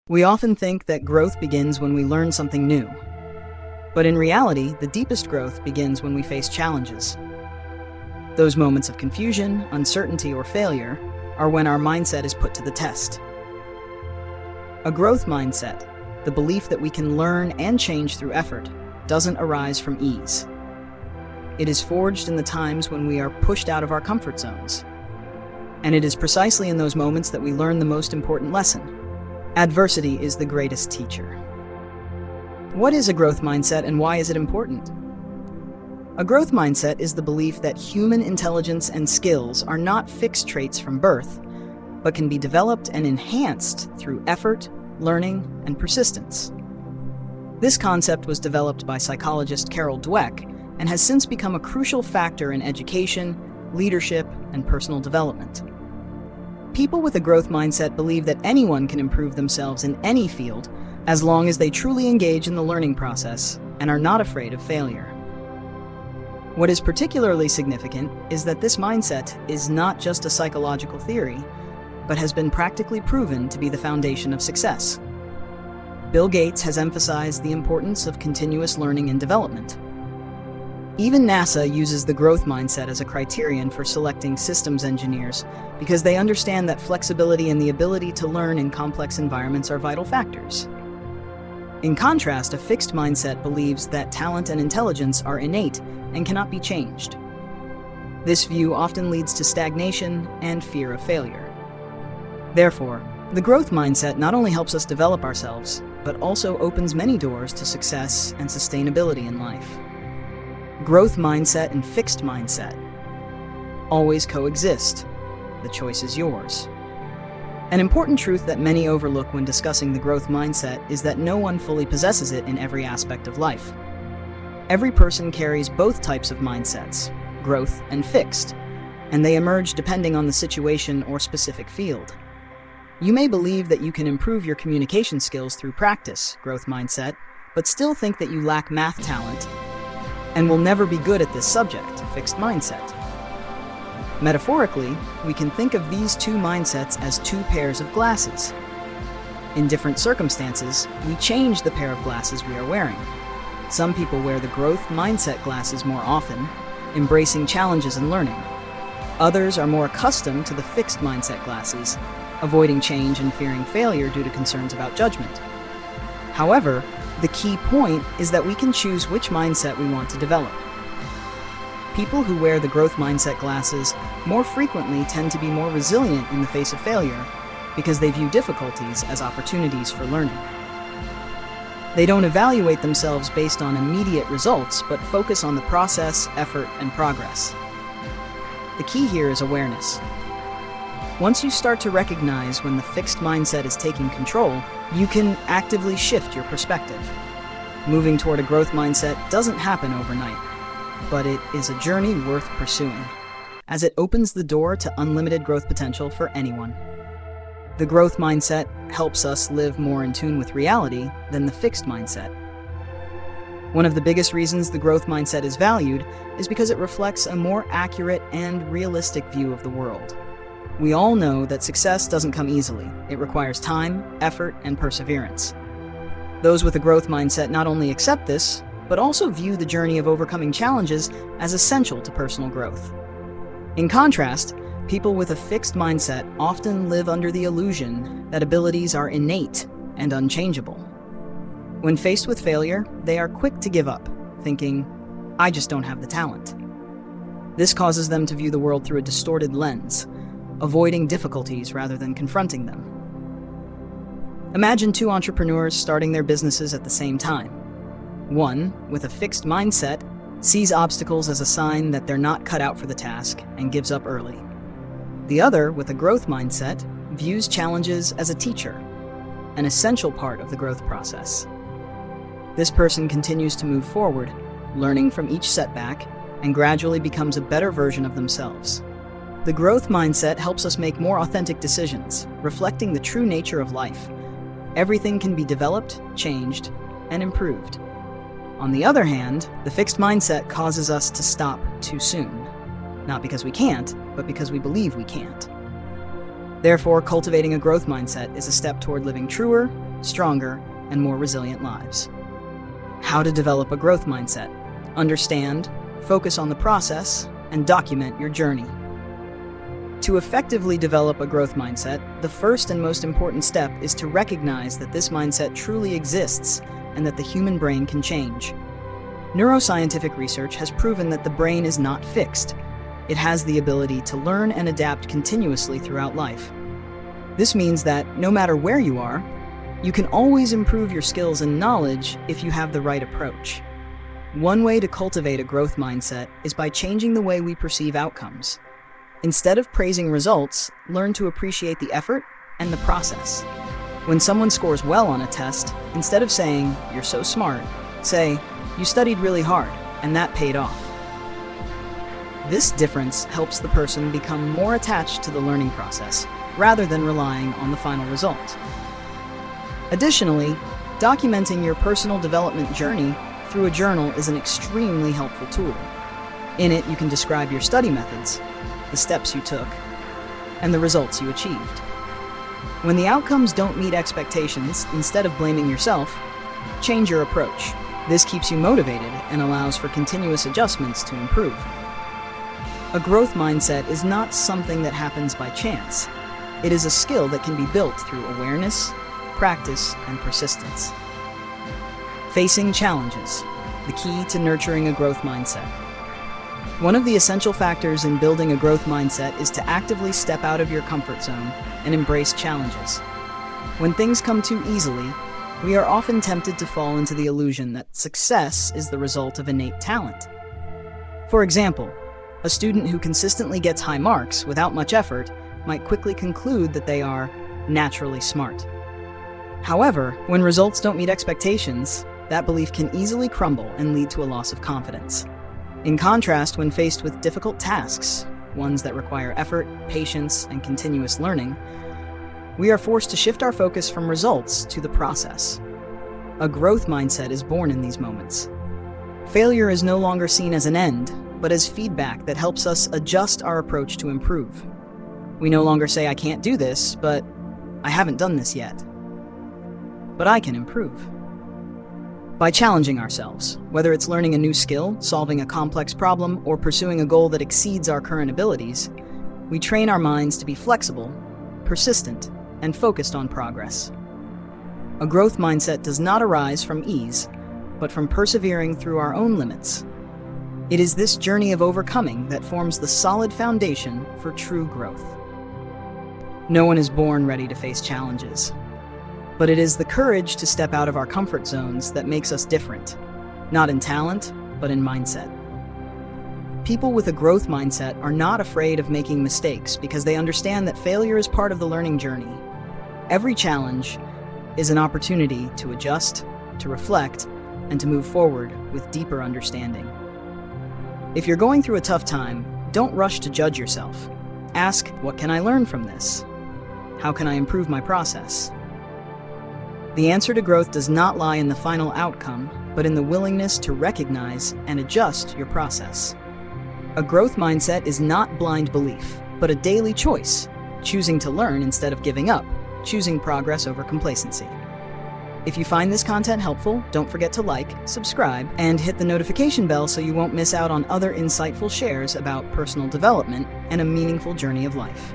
We often think that growth begins when we learn something new. But in reality, the deepest growth begins when we face challenges. Those moments of confusion, uncertainty, or failure are when our mindset is put to the test. A growth mindset, the belief that we can learn and change through effort, doesn't arise from ease. It is forged in the times when we are pushed out of our comfort zones. And it is precisely in those moments that we learn the most important lesson. Adversity is the greatest teacher. What is a growth mindset and why is it important? A growth mindset is the belief that human intelligence and skills are not fixed traits from birth, but can be developed and enhanced through effort, learning, and persistence. This concept was developed by psychologist Carol Dweck and has since become a crucial factor in education, leadership, and personal development. People with a growth mindset believe that anyone can improve themselves in any field as long as they truly engage in the learning process and are not afraid of failure. What is particularly significant is that this mindset is not just a psychological theory, but has been practically proven to be the foundation of success. Bill Gates has emphasized the importance of continuous learning and development. Even NASA uses the growth mindset as a criterion for selecting systems engineers because they understand that flexibility and the ability to learn in complex environments are vital factors. In contrast, a fixed mindset believes that talent and intelligence are innate and cannot be changed. This view often leads to stagnation and fear of failure. Therefore, the growth mindset not only helps us develop ourselves, but also opens many doors to success and sustainability in life. Growth mindset and fixed mindset always coexist. The choice is yours. An important truth that many overlook when discussing the growth mindset is that no one fully possesses it in every aspect of life. Every person carries both types of mindsets, growth and fixed, and they emerge depending on the situation or specific field. You may believe that you can improve your communication skills through practice, growth mindset, but still think that you lack math talent and will never be good at this subject, fixed mindset. Metaphorically, we can think of these two mindsets as two pairs of glasses. In different circumstances, we change the pair of glasses we are wearing. Some people wear the growth mindset glasses more often, embracing challenges and learning. Others are more accustomed to the fixed mindset glasses, avoiding change and fearing failure due to concerns about judgment. However, the key point is that we can choose which mindset we want to develop. People who wear the growth mindset glasses more frequently tend to be more resilient in the face of failure because they view difficulties as opportunities for learning. They don't evaluate themselves based on immediate results, but focus on the process, effort, and progress. The key here is awareness. Once you start to recognize when the fixed mindset is taking control, you can actively shift your perspective. Moving toward a growth mindset doesn't happen overnight, but it is a journey worth pursuing, as it opens the door to unlimited growth potential for anyone. The growth mindset helps us live more in tune with reality than the fixed mindset. One of the biggest reasons the growth mindset is valued is because it reflects a more accurate and realistic view of the world. We all know that success doesn't come easily. It requires time, effort, and perseverance. Those with a growth mindset not only accept this, but also view the journey of overcoming challenges as essential to personal growth. In contrast, people with a fixed mindset often live under the illusion that abilities are innate and unchangeable. When faced with failure, they are quick to give up, thinking, "I just don't have the talent." This causes them to view the world through a distorted lens, avoiding difficulties rather than confronting them. Imagine two entrepreneurs starting their businesses at the same time. One, with a fixed mindset, sees obstacles as a sign that they're not cut out for the task and gives up early. The other, with a growth mindset, views challenges as a teacher, an essential part of the growth process. This person continues to move forward, learning from each setback, and gradually becomes a better version of themselves. The growth mindset helps us make more authentic decisions, reflecting the true nature of life. Everything can be developed, changed, and improved. On the other hand, the fixed mindset causes us to stop too soon. Not because we can't, but because we believe we can't. Therefore, cultivating a growth mindset is a step toward living truer, stronger, and more resilient lives. How to develop a growth mindset. Understand, focus on the process, and document your journey. To effectively develop a growth mindset, the first and most important step is to recognize that this mindset truly exists and that the human brain can change. Neuroscientific research has proven that the brain is not fixed. It has the ability to learn and adapt continuously throughout life. This means that no matter where you are, you can always improve your skills and knowledge if you have the right approach. One way to cultivate a growth mindset is by changing the way we perceive outcomes. Instead of praising results, learn to appreciate the effort and the process. When someone scores well on a test, instead of saying, "You're so smart," say, "You studied really hard, and that paid off." This difference helps the person become more attached to the learning process, rather than relying on the final result. Additionally, documenting your personal development journey through a journal is an extremely helpful tool. In it, you can describe your study methods, the steps you took, and the results you achieved. When the outcomes don't meet expectations, instead of blaming yourself, change your approach. This keeps you motivated and allows for continuous adjustments to improve. A growth mindset is not something that happens by chance. It is a skill that can be built through awareness, practice, and persistence. Facing challenges, the key to nurturing a growth mindset. One of the essential factors in building a growth mindset is to actively step out of your comfort zone and embrace challenges. When things come too easily, we are often tempted to fall into the illusion that success is the result of innate talent. For example, a student who consistently gets high marks without much effort might quickly conclude that they are naturally smart. However, when results don't meet expectations, that belief can easily crumble and lead to a loss of confidence. In contrast, when faced with difficult tasks, ones that require effort, patience, and continuous learning, we are forced to shift our focus from results to the process. A growth mindset is born in these moments. Failure is no longer seen as an end, but as feedback that helps us adjust our approach to improve. We no longer say, "I can't do this," but "I haven't done this yet, but I can improve." By challenging ourselves, whether it's learning a new skill, solving a complex problem, or pursuing a goal that exceeds our current abilities, we train our minds to be flexible, persistent, and focused on progress. A growth mindset does not arise from ease, but from persevering through our own limits. It is this journey of overcoming that forms the solid foundation for true growth. No one is born ready to face challenges. But it is the courage to step out of our comfort zones that makes us different, not in talent, but in mindset. People with a growth mindset are not afraid of making mistakes because they understand that failure is part of the learning journey. Every challenge is an opportunity to adjust, to reflect, and to move forward with deeper understanding. If you're going through a tough time, don't rush to judge yourself. Ask, what can I learn from this? How can I improve my process? The answer to growth does not lie in the final outcome, but in the willingness to recognize and adjust your process. A growth mindset is not blind belief, but a daily choice, choosing to learn instead of giving up, choosing progress over complacency. If you find this content helpful, don't forget to like, subscribe, and hit the notification bell so you won't miss out on other insightful shares about personal development and a meaningful journey of life.